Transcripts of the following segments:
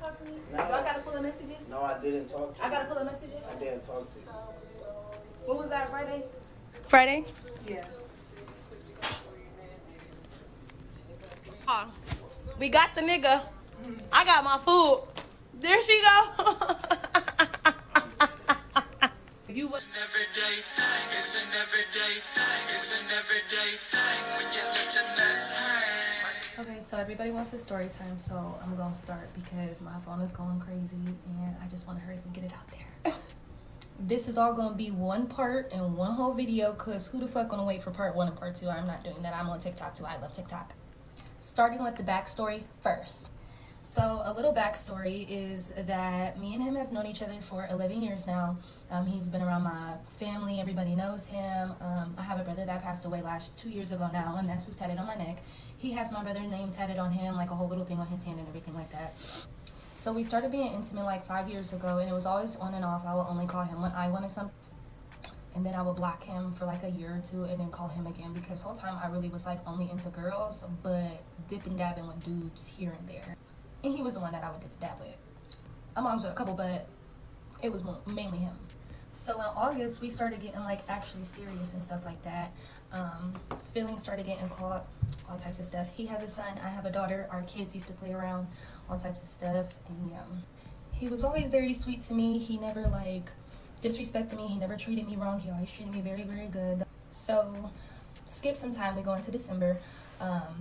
talk to me? No. Do I gotta pull the messages? No, I didn't talk to you. I gotta pull the messages? I didn't talk to you. What was that, Friday? Friday? Yeah. We got the nigga. I got my food. There she go. You was It's an everyday thing. It's an everyday thing. It's an everyday thing when you let your nuts hang. Okay, so everybody wants a story time, so I'm gonna start because my phone is going crazy and I just want to hurry up and get it out there. This is all gonna be one part and one whole video because who the fuck gonna wait for part 1 and part 2? I'm not doing that. I'm on TikTok too. I love TikTok. Starting with the backstory first. So a little backstory is that me and him has known each other for 11 years now. He's been around my family. Everybody knows him. I have a brother that passed away 2 years ago now, and that's who's tatted on my neck. He has my brother's name tatted on him, like a whole little thing on his hand and everything like that. So we started being intimate like 5 years ago, and it was always on and off. I would only call him when I wanted something, and then I would block him for like a year or two and then call him again because the whole time I really was like only into girls, but dipping dabbing with dudes here and there. And he was the one that I would dip and dab with. I'm always with a couple, but it was mainly him. So in August, we started getting like actually serious and stuff like that. Feelings started getting caught, all types of stuff. He has a son, I have a daughter. Our kids used to play around, all types of stuff. And he was always very sweet to me. He never like disrespected me. He never treated me wrong. He always treated me very, very good. So skip some time, we go into December.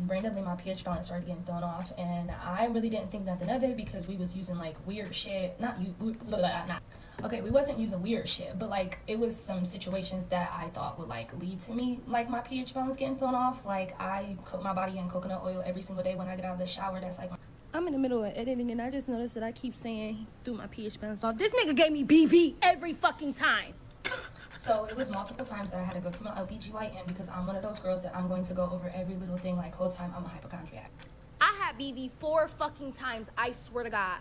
Randomly my pH balance started getting thrown off, and I really didn't think nothing of it because we was using like weird shit. We wasn't using weird shit, but like it was some situations that I thought would like lead to me like my pH balance getting thrown off. Like I coat my body in coconut oil every single day when I get out of the shower. That's like I'm in the middle of editing and I just noticed that I keep saying he threw my pH balance off. This nigga gave me BV every fucking time. So it was multiple times that I had to go to my OBGYN because I'm one of those girls that I'm going to go over every little thing like whole time I'm a hypochondriac. I had BV 4 fucking times, I swear to God.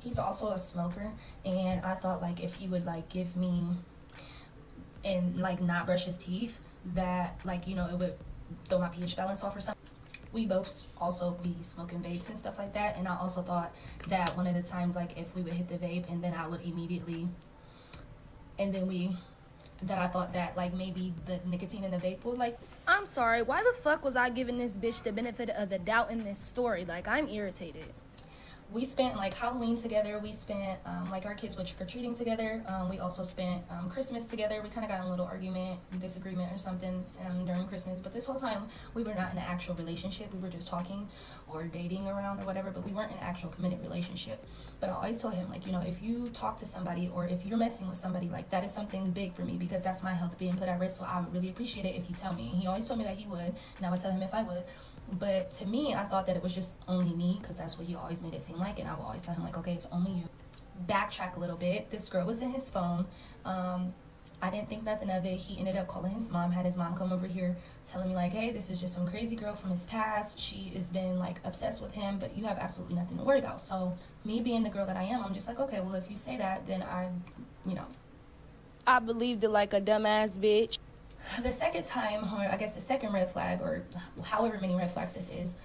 He's also a smoker, and I thought like if he would like give me and like not brush his teeth, that like, you know, it would throw my pH balance off or something. We both also be smoking vapes and stuff like that, and I also thought that one of the times like if we would hit the vape and then I would immediately, and then that I thought that like maybe the nicotine in the vape would like. I'm sorry, why the fuck was I giving this bitch the benefit of the doubt in this story? Like, I'm irritated. We spent like Halloween together. We spent like our kids were trick-or-treating together. We also spent Christmas together. We kind of got in a little argument, disagreement or something during Christmas. But this whole time we were not in an actual relationship. We were just talking or dating around or whatever, but we weren't in an actual committed relationship. But I always told him, like, you know, if you talk to somebody or if you're messing with somebody, like that is something big for me because that's my health being put at risk. So I would really appreciate it if you tell me. And he always told me that he would, and I would tell him if I would. But to me, I thought that it was just only me because that's what he always made it seem like, and I would always tell him like, okay, it's only you. Backtrack a little bit. This girl was in his phone. I didn't think nothing of it. He ended up calling his mom, had his mom come over here telling me like, hey, this is just some crazy girl from his past. She has been like obsessed with him, but you have absolutely nothing to worry about. So me being the girl that I am, I'm just like, okay, well, if you say that, then I believed it like a dumbass bitch. The second time, or I guess the second red flag, or however many red flags this is,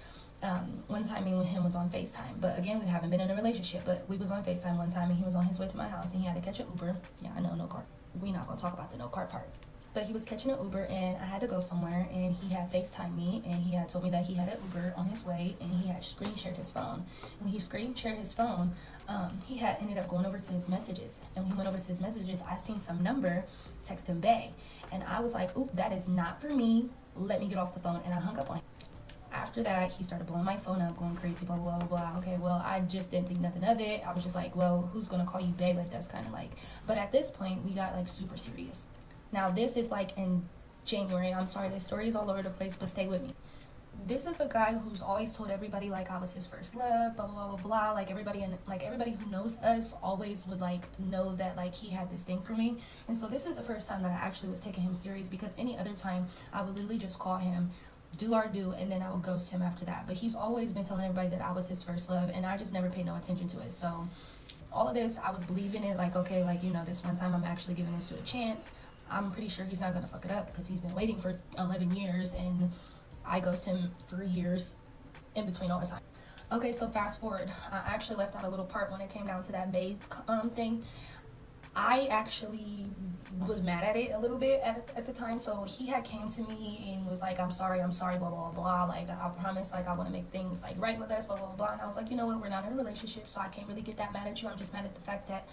one time me and him was on FaceTime. But again, we haven't been in a relationship, but we was on FaceTime one time and he was on his way to my house and he had to catch an Uber. Yeah, I know, no car. We're not gonna talk about the no car part. But he was catching an Uber and I had to go somewhere and he had FaceTime me and he had told me that he had an Uber on his way and he had screen shared his phone. When he screen shared his phone, he had ended up going over to his messages. And when he went over to his messages, I seen some number, text him bae. And I was like, oop, that is not for me. Let me get off the phone. And I hung up on him. After that, he started blowing my phone up, going crazy, blah, blah, blah, blah. Okay, well, I just didn't think nothing of it. I was just like, well, who's gonna call you bae? Like, that's kind of like, but at this point, we got like super serious. Now, this is like in January. I'm sorry, this story is all over the place, but stay with me. This is a guy who's always told everybody like I was his first love, blah, blah, blah, blah. Like everybody who knows us always would like know that like he had this thing for me. And so this is the first time that I actually was taking him serious because any other time I would literally just call him, do our do, and then I would ghost him after that. But he's always been telling everybody that I was his first love, and I just never paid no attention to it. So all of this, I was believing it, like, okay, like, you know, this one time I'm actually giving this to a chance. I'm pretty sure he's not gonna fuck it up because he's been waiting for 11 years and I ghosted him 3 years in between all the time. Okay, so fast forward. I actually left out a little part when it came down to that babe thing. I actually was mad at it a little bit at the time. So he had came to me and was like, I'm sorry, blah, blah, blah. Like, I promise, like, I want to make things, like, right with us, blah, blah, blah. And I was like, you know what, we're not in a relationship, so I can't really get that mad at you. I'm just mad at the fact that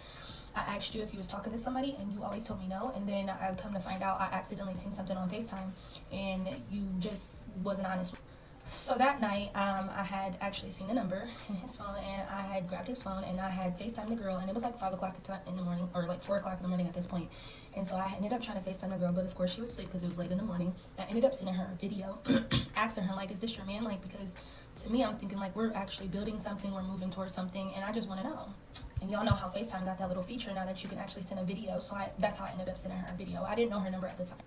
I asked you if you was talking to somebody and you always told me no. And then I come to find out I accidentally seen something on FaceTime and you just wasn't honest. So that night, I had actually seen the number in his phone, and I had grabbed his phone, and I had FaceTimed the girl, and it was like 5 o'clock in the morning, or like 4 o'clock in the morning at this point. And so I ended up trying to FaceTime the girl, but of course she was asleep because it was late in the morning. I ended up sending her a video, asking her, like, is this your man? Like, because to me, I'm thinking, like, we're actually building something, we're moving towards something, and I just want to know. And y'all know how FaceTime got that little feature now that you can actually send a video, so that's how I ended up sending her a video. I didn't know her number at the time.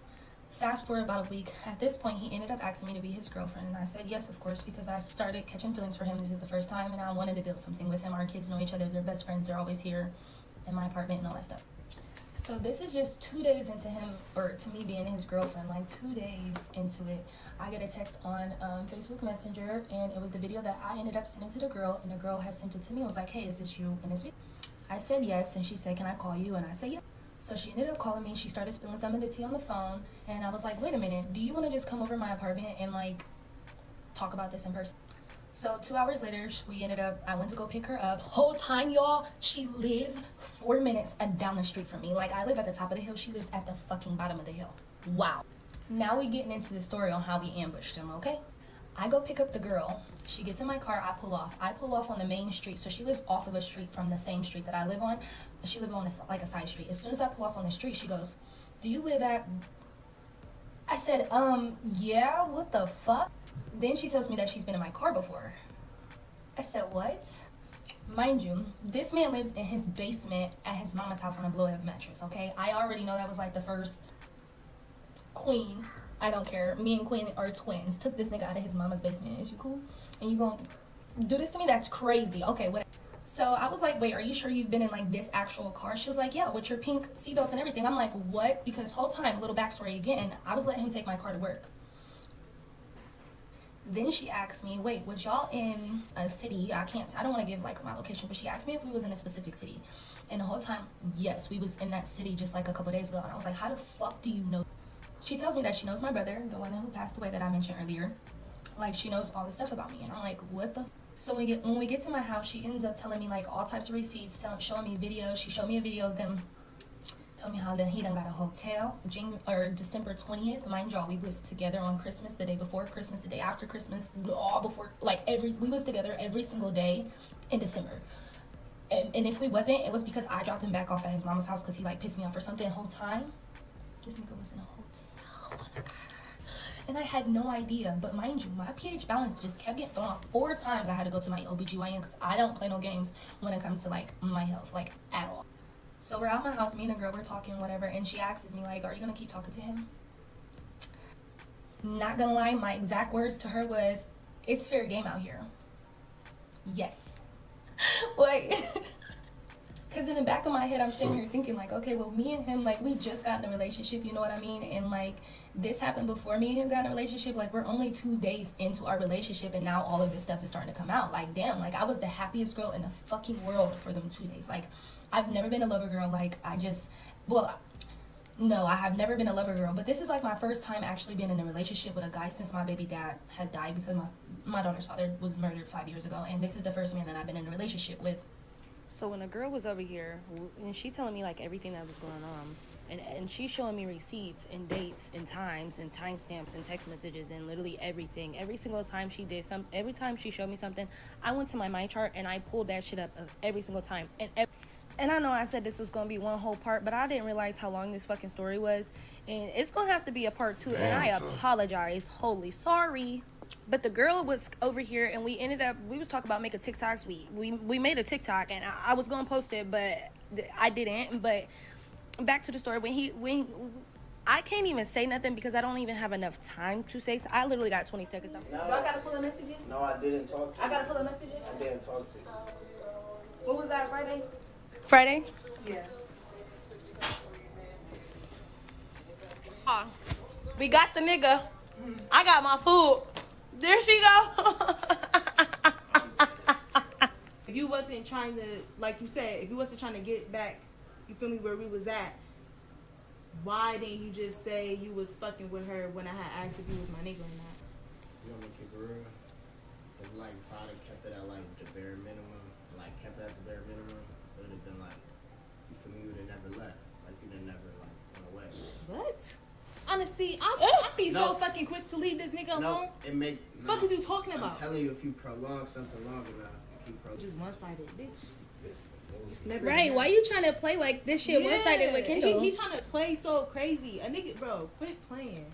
Fast forward about a week. At this point, he ended up asking me to be his girlfriend, and I said yes, of course, because I started catching feelings for him. This is the first time, and I wanted to build something with him. Our kids know each other. They're best friends. They're always here in my apartment and all that stuff. So this is just 2 days into him, or to me being his girlfriend, like 2 days into it, I get a text on Facebook Messenger, and it was the video that I ended up sending to the girl, and the girl had sent it to me. It was like, hey, is this you in this video? I said yes, and she said, can I call you? And I said yes. So she ended up calling me. She started spilling some of the tea on the phone, and I was like, wait a minute, do you want to just come over to my apartment and like talk about this in person? So 2 hours later, I went to go pick her up. Whole time, y'all, she lived 4 minutes down the street from me. Like, I live at the top of the hill. She lives at the fucking bottom of the hill. Wow. Now we getting into the story on how we ambushed him, okay? I go pick up the girl. She gets in my car. I pull off. I pull off on the main street. So she lives off of a street from the same street that I live on. She lives on like a side street. As soon as I pull off on the street, she goes, do you live at... I said, yeah, what the fuck? Then she tells me that she's been in my car before. I said, what? Mind you, this man lives in his basement at his mama's house on a blow-up mattress, okay? I already know that was like the first queen. I don't care. Me and Queen are twins. Took this nigga out of his mama's basement. Is you cool? And you gonna do this to me? That's crazy. Okay, what? So I was like, wait, are you sure you've been in like this actual car? She was like, yeah, with your pink seatbelts and everything. I'm like, what? Because whole time, little backstory again, I was letting him take my car to work. Then she asked me, wait, was y'all in a city? I don't want to give like my location, but she asked me if we was in a specific city. And the whole time, yes, we was in that city just like a couple days ago. And I was like, how the fuck do you know? She tells me that she knows my brother, the one who passed away that I mentioned earlier. Like, she knows all this stuff about me. And I'm like, what the? So when we get to my house, she ends up telling me like all types of receipts, showing me videos. She showed me a video of them. Told me how he done got a hotel, December 20th. Mind y'all, we was together on Christmas, the day before Christmas, the day after Christmas, all before, like we was together every single day in December. And if we wasn't, it was because I dropped him back off at his mama's house because he like pissed me off or something. The whole time, this nigga was in a hotel. And I had no idea, but mind you, my pH balance just kept getting thrown off 4 times. I had to go to my OBGYN because I don't play no games when it comes to like my health, like at all. So we're out my house, me and a girl, we're talking, whatever, and she asks me like, are you gonna keep talking to him? Not gonna lie, my exact words to her was, it's fair game out here. Yes. Like, because in the back of my head, I'm sitting here thinking like, okay, well, me and him, like, we just got in a relationship, you know what I mean? And like, this happened before me and him got in a relationship. Like, we're only 2 days into our relationship, and now all of this stuff is starting to come out. Like, damn, like, I was the happiest girl in the fucking world for them 2 days. Like, I've never been a lover girl. Like, no, I have never been a lover girl, but this is like my first time actually being in a relationship with a guy since my baby dad had died because my daughter's father was murdered 5 years ago, and this is the first man that I've been in a relationship with. So when a girl was over here, and she telling me like everything that was going on, and she's showing me receipts and dates and times and timestamps and text messages and literally everything. Every single time she did every time she showed me something, I went to my mind chart and I pulled that shit up every single time. And I know I said this was going to be one whole part, but I didn't realize how long this fucking story was. And it's going to have to be a part 2. And I apologize. Holy sorry. But the girl was over here, and we was talking about making TikToks. We made a TikTok, and I was going to post it, but I didn't. But back to the story. When I can't even say nothing because I don't even have enough time to say. So I literally got 20 seconds. No, I gotta pull the messages? No, I didn't talk to you. I gotta pull the messages? I didn't talk to you. What was that, Friday? Friday? Yeah. We got the nigga. I got my food. There she go. if you wasn't trying to, like you said, if you wasn't trying to get back, you feel me, where we was at, why didn't you just say you was fucking with her when I had asked if you was my nigga or not? You want me to keep it real? Cause like if I'd have kept it at like the bare minimum, like kept it at the bare minimum, it would have been like, you feel me, you would have never left. Like you'd have never like went away. What? Honestly, I'd be so fucking quick to leave this nigga alone. Fuck is you talking about? I'm telling you, if you prolong something long enough, you keep prolonging. Just one-sided, bitch. It's never Right, why you trying to play like this shit one-sided with Kendall? He trying to play so crazy. A nigga, bro, quit playing.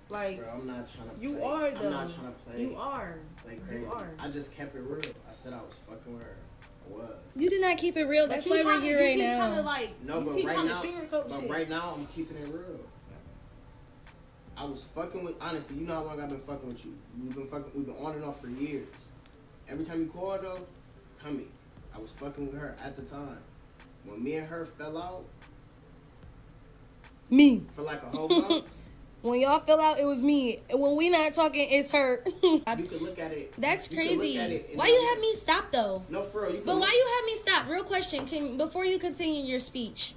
Like, Bro, I'm not trying to play. you are, though. I'm not trying to play. You are. Play crazy. You are. I just kept it real. I said I was fucking with her. I was. You did not keep it real. That's why we're here right now. Trying to, like, No, but keep right trying now, to sugarcoat shit. right now, I'm keeping it real. I was fucking with, honestly, you know how long I've been fucking with you. We've been on and off for years. Every time you call though, come here. I was fucking with her at the time. When me and her fell out, Me. for like a whole month, When y'all fell out, it was me. And when we not talking, it's her. you could look at it. That's you could look crazy. at it Why you have me stop though? No, for real. You But could why look, you have me stop? Real question. Before you continue your speech,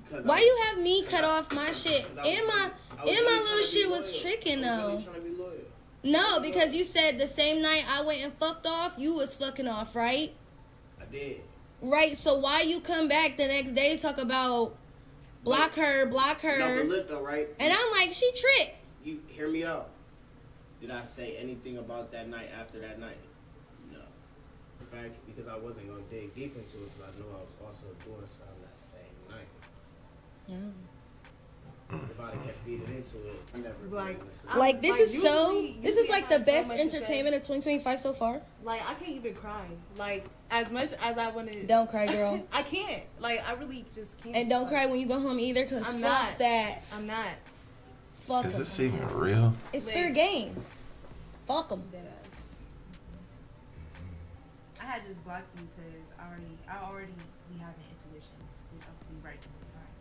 because why you have me cut off my shit? I was And my really little trying to be shit was loyal. tricking I was though. really trying to be loyal. No, because you said the same night I went and fucked off, you was fucking off, right? I did. Right. So why you come back the next day talk about block her? No, but look though, right? And I'm like, she tricked. You hear me out. Did I say anything about that night after that night? No. In fact, because I wasn't going to dig deep into it, because I knew I was also doing something that same night. If I'd have kept feeding into it, I never Like, Like this is usually this is I like the have so best much to say. entertainment of 2025 so far. Like, I can't even cry. Like, as much as I want to. Don't cry, girl. I can't. Like, I really just can't. And don't cry when you go home either, cause I'm fuck not. that. I'm not. Fuck Is 'em. this even real? It's fair game. Fuck them. Deadass. I had just blocked you because I already be having intuitions. We right all the time.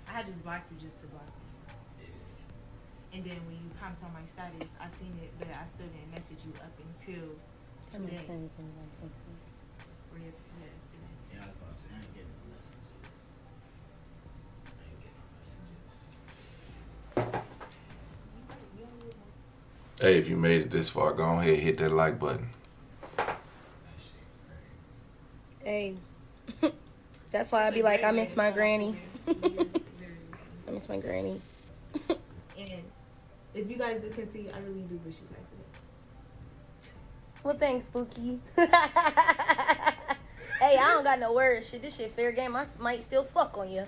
I had just blocked you just to block you. And then when you comment on my status, I seen it, but I still didn't message you up until today. Or today. Yeah, I was about to say, I ain't getting no messages. I ain't getting no messages. Hey, if you made it this far, go ahead, hit that like button. That shit crazy. Hey, that's why I be like, I miss my granny. I miss my granny. And if you guys can see, I really do wish you guys the best. Well, thanks, Spooky. Hey, I don't got no words. Shit, this shit fair game. I might still fuck on you.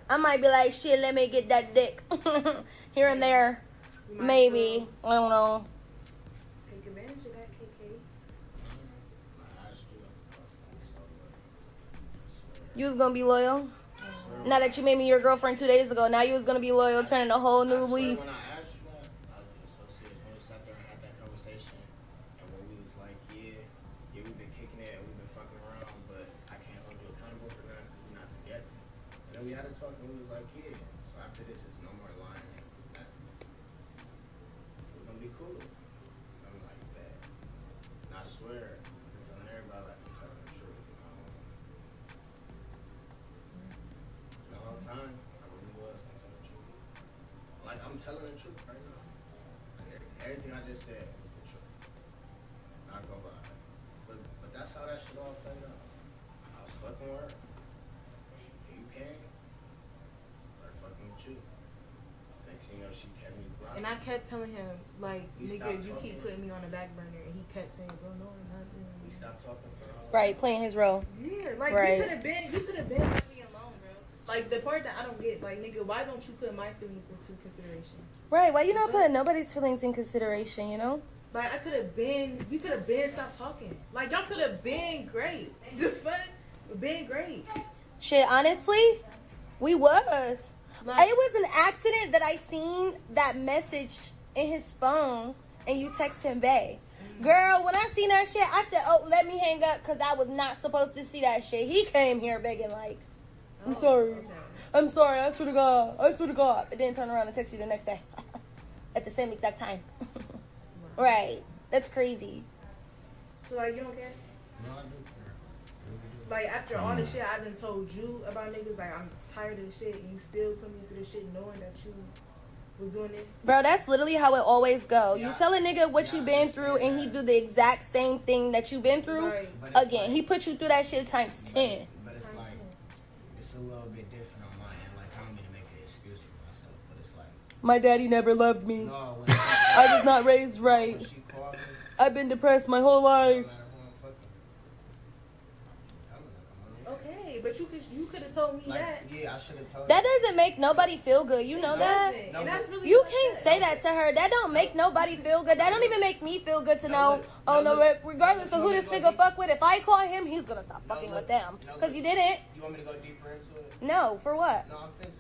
I might be like, shit, let me get that dick. Here and there. Maybe. I don't know. Take advantage of that, KK. You was gonna be loyal? Now that you made me your girlfriend 2 days ago, now you was gonna be loyal, turning a whole new leaf. When I asked you that, I was just so serious. When we sat there and had that conversation, and when we was like, yeah, we've been kicking it, and we've been fucking around, but I can't hold you accountable for that because we're not together. And then we had a talk, and we was like, yeah. So after this, it's no more lying. We're gonna be cool. I'm like that. And I swear, I'm telling everybody like I'm telling the truth. The whole time, I really was. I'm telling the truth. Like, I'm telling the truth right now. Like, everything I just said was the truth. Not gonna lie. But that's how that shit all played out. I was fucking with her. And you came. Started fucking with you. Next thing you know, she kept me blocked. And I kept telling him, like, We nigga, stopped you keep talking. putting me on the back burner. And he kept saying, bro, no, I'm not doing We it. stopped talking for a whole Right, playing his role. Yeah, like, Right. you could have been left me alone, bro. Like, the part that I don't get, like, nigga, why don't you put my feelings into consideration? Right, why you not putting nobody's feelings in consideration, you know? Like, we could have been stopped talking. Like, y'all could have been great. The fuck? Been great. Shit, honestly, we was. Like, It was an accident that I seen that message in his phone and you text him back. Girl, when I seen that shit, I said, oh, let me hang up because I was not supposed to see that shit. He came here begging like, I'm sorry. okay. I'm sorry, I swear to God. I swear to God. But then turn around and text you the next day. At the same exact time. Right. That's crazy. So, like, you don't care? No, I do care. Like, after all the shit I've been told you about niggas, like, I'm tired of the shit, and you still put me through the shit knowing that you was doing this. Bro, that's literally how it always go. Yeah. You tell a nigga what you been through, and he do the exact same thing that you been through. Right. Again, he put you through that shit times 10. But it's like, it's a little bit different on my end. Like, I don't mean to make an excuse for myself, but it's like, My daddy never loved me. no, when I was not raised right. she called me, I've been depressed my whole no life. matter who I'm fucking, I'm telling her, I'm on it. Okay, but you could have told me Like, that. yeah, I should have told That her. doesn't make nobody feel good. You know that? No, And that's really You fucked can't up. say that to her. That don't make nobody feel good. That don't even make me feel good to No, know. look, Oh no, no, look. regardless of who this nigga fuck with, if I call him, he's gonna stop fucking look. with them. No, Cause look. you didn't. You want me to go deeper into it? No, for what? No, I'm finna.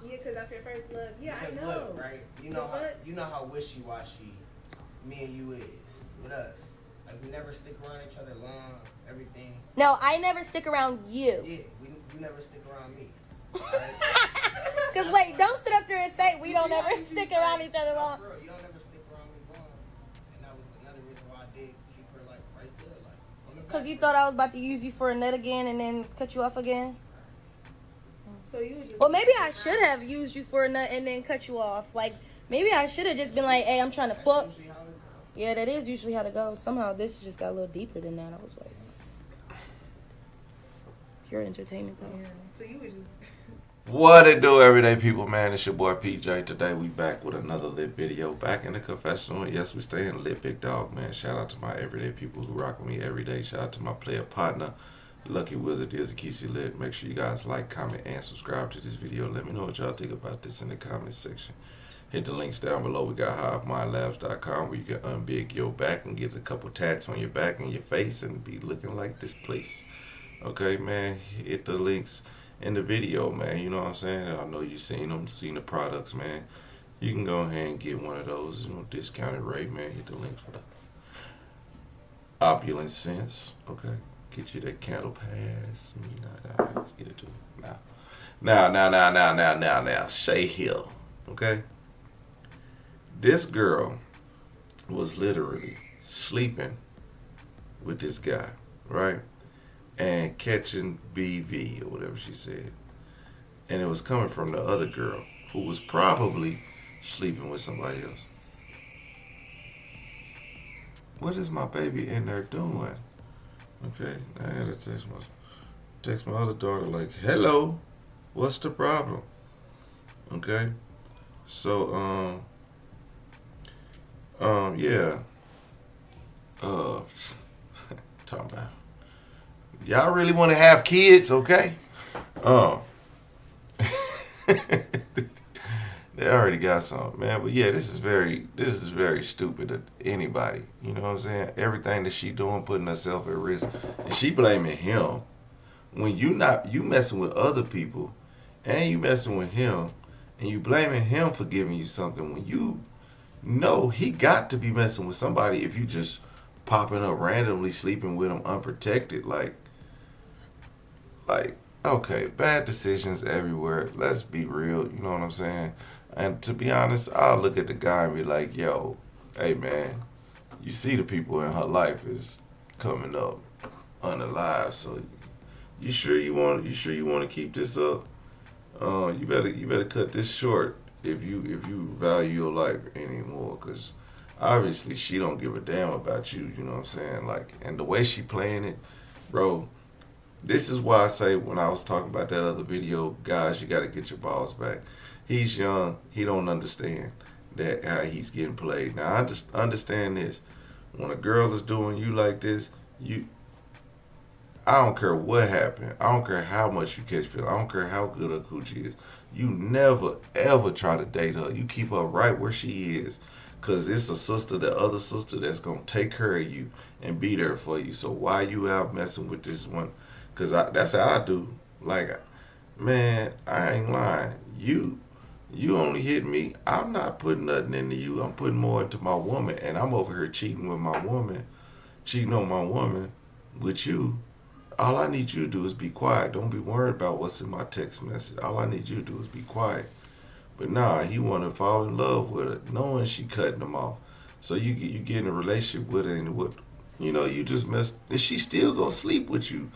Yeah, because that's your first love. Yeah, I Because know. look, right? You know how wishy-washy me and you is with us. Like, we never stick around each other long, everything. No, I never stick around you. Yeah, you never stick around me. Right? Cause wait, don't sit up there and say we don't ever stick around each other No, long. for real, you don't ever stick around me long. And that was another reason why I did keep her, like, right there, like, on the back. Cause you thought I was about to use you for a nut again and then cut you off again. So you was just. Well, maybe I should have used you for a nut and then cut you off. Like maybe I should have just been like, "Hey, I'm trying to fuck." Usually how it goes. Yeah, that is usually how it goes. Somehow this just got a little deeper than that. I was like, pure entertainment though. Yeah. So you was just. What it do, everyday people, man? It's your boy PJ. Today we back with another lit video. Back in the confessional. Yes, we stay in lit, big dog, man. Shout out to my everyday people who rock with me every day. Shout out to my player partner, Lucky Wizard, Kisi Lit. Make sure you guys like, comment, and subscribe to this video. Let me know what y'all think about this in the comment section. Hit the links down below. We got HiveMindLabs.com where you can unbig your back and get a couple tats on your back and your face and be looking like this place. Okay, man. Hit the links in the video, man. You know what I'm saying? I know you've seen them, seen the products, man. You can go ahead and get one of those, discounted rate, man. Hit the links for the Opulence Scents, okay? Get you that candle pass. Let's get it to it. Now. Shay Hill, okay? This girl was literally sleeping with this guy, right? And catching BV or whatever she said. And it was coming from the other girl who was probably sleeping with somebody else. What is my baby in there doing? Okay, I had to text my other daughter like, hello, what's the problem? Okay, so, yeah, talking about, y'all really want to have kids, okay? They already got some, man. But yeah, this is very stupid of anybody. You know what I'm saying? Everything that she doing, putting herself at risk, and she blaming him. When you messing with other people, and you messing with him, and you blaming him for giving you something when you know he got to be messing with somebody if you just popping up randomly, sleeping with him unprotected, like, okay, bad decisions everywhere. Let's be real, you know what I'm saying? And to be honest, I'll look at the guy and be like, yo, hey man, you see the people in her life is coming up unalive, so you sure you want to keep this up? You better cut this short if you value your life anymore, because obviously she don't give a damn about you, you know what I'm saying? Like, and the way she playing it, bro. This is why I say when I was talking about that other video, guys, you got to get your balls back. He's young. He don't understand that how he's getting played. Now, I just understand this. When a girl is doing you like this, I don't care what happened. I don't care how much you catch feel. I don't care how good her coochie is. You never, ever try to date her. You keep her right where she is. Because it's a sister, the other sister that's going to take care of you and be there for you. So why you out messing with this one? Because that's how I do. Like, man, I ain't lying. You only hit me. I'm not putting nothing into you. I'm putting more into my woman. And I'm over here cheating on my woman with you. All I need you to do is be quiet. Don't be worried about what's in my text message. All I need you to do is be quiet. But nah, he want to fall in love with her, knowing she cutting him off. So you get in a relationship with her, and you just mess. And she still gonna sleep with you.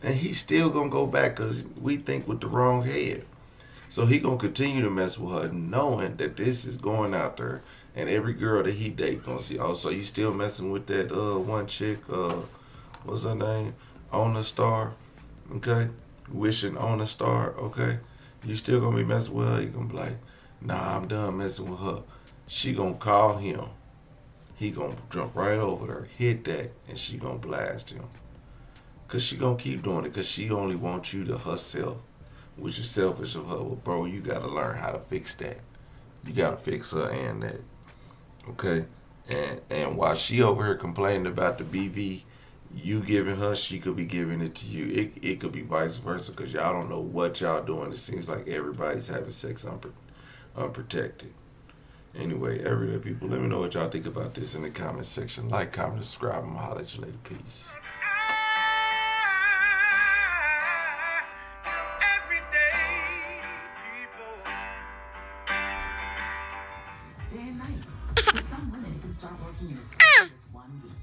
And he's still gonna go back because we think with the wrong head. So he gonna continue to mess with her, knowing that this is going out there, and every girl that he date gonna see. Oh, so you still messing with that one chick? What's her name? On the Star. Okay, wishing on the Star. Okay, you still gonna be messing with her? You gonna be like, nah, I'm done messing with her. She gonna call him. He gonna jump right over there, hit that, and she gonna blast him. Cause she gonna keep doing it, cause she only wants you to herself, which is selfish of her. Well, bro, you gotta learn how to fix that. You gotta fix her and that. Okay? And while she over here complaining about the BV you giving her, she could be giving it to you. It could be vice versa, because y'all don't know what y'all doing. It seems like everybody's having sex unprotected. Anyway, everyday people, let me know what y'all think about this in the comment section. Like, comment, subscribe, and holla at you later. Peace. Day and night. For some women, it can start working in as fast as 1 week.